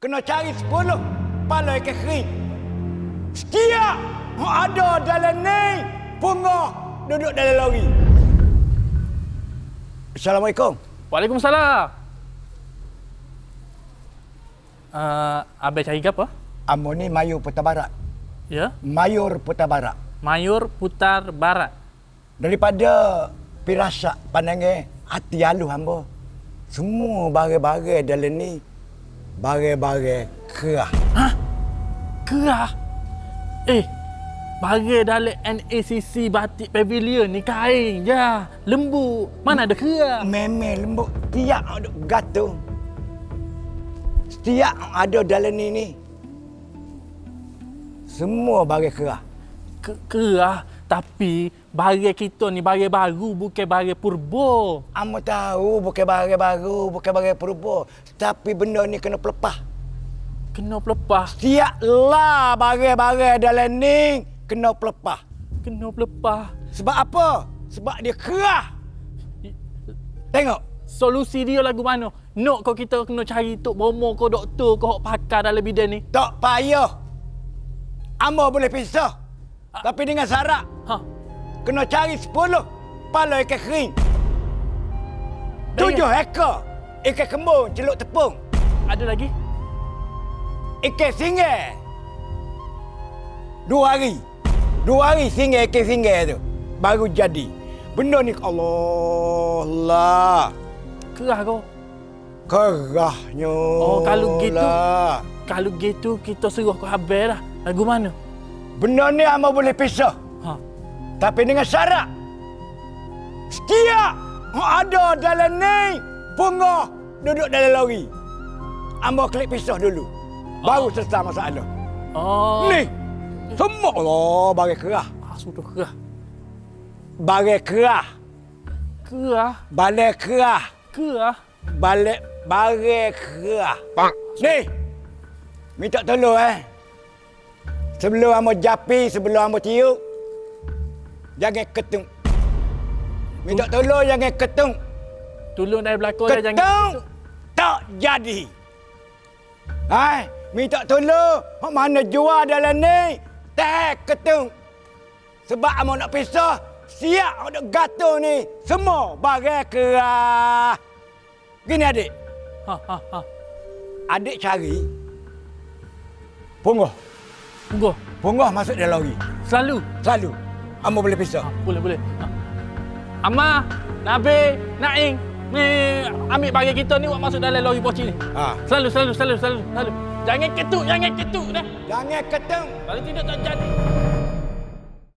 Kena cari 10 kepala ikan kering. Setiap ada dalam ni, punggah duduk dalam lori. Assalamualaikum. Waalaikumsalam. Abang cari apa? Amo ni Mayur Putar Barat. Ya? Mayur Putar Barat. Mayur Putar Barat. Daripada pirasak pandangnya hati halus hamba. Semua barang-barang dalam ni barang-barang kerah. Hah? Kerah? Barang dalam NACC Batik Pavilion ni kain je. Lembut. Mana ada kerah? Memang lembut. Tiap ada gatung. Setiap ada dalam ni. Semua barang kerah. Kerah? Tapi barang kita ni barang baru, bukan barang purba. Amo tahu bukan barang baru, bukan barang purba. Tapi benda ni kena pelepah. Kena pelepah. Setiap lah barang-barang dalam ni kena pelepah. Kena pelepah. Sebab apa? Sebab dia kerah. Tengok. Solusi dia lagu mana? Nak kau kita kena cari tok bomo kau doktor kau hok pakar dalam bidang ni. Tak payah. Amo boleh pisah. Tapi dengan syarat. Kena cari 10 kepala ikan kering. 7 ekor ikan kembung celuk tepung. Ada lagi? Ikan singgah. 2 hari. 2 hari singgah ikan singgah tu. Baru jadi. Benda ni Allah lah. Kerah kau. Kerahnya. Oh, kalau gitu. Lah. Kalau gitu kita suruh kau habis dah. Lagu mana? Benda ni hamba boleh pisah. Tapi dengan syarat. Setiap ada dalam ni, punggah duduk dalam lori. Hamba klik pisah dulu. Baru selesai masalah. Ni. Semua Allah barang kerah. Sudah kerah. Barang kerah. Kerah? Balik kerah. Kerah? Balik barang kerah. Ni. Minta tolong Sebelum hamba japi, sebelum hamba tiup, jangan ketung. Minta tolong jangan ketung. Tolong dari belakang dah jangan. Ketung tak jadi. Minta tolong. Mana jual dalam ni? Tak ketung. Sebab hamba nak pisah, siap nak gatung ni. Semua barang kerah. Gini adik. Adik cari punggah. Punggah Masuk dalam lori. Selalu? Selalu. Hamba boleh pisah. Boleh. Amma, Nabi, Naing, ni ambil barang kita ni buat masuk dalam lori poci ni. Selalu. Jangan ketuk dah. Jangan ketung. Kalau tidak tak jadi.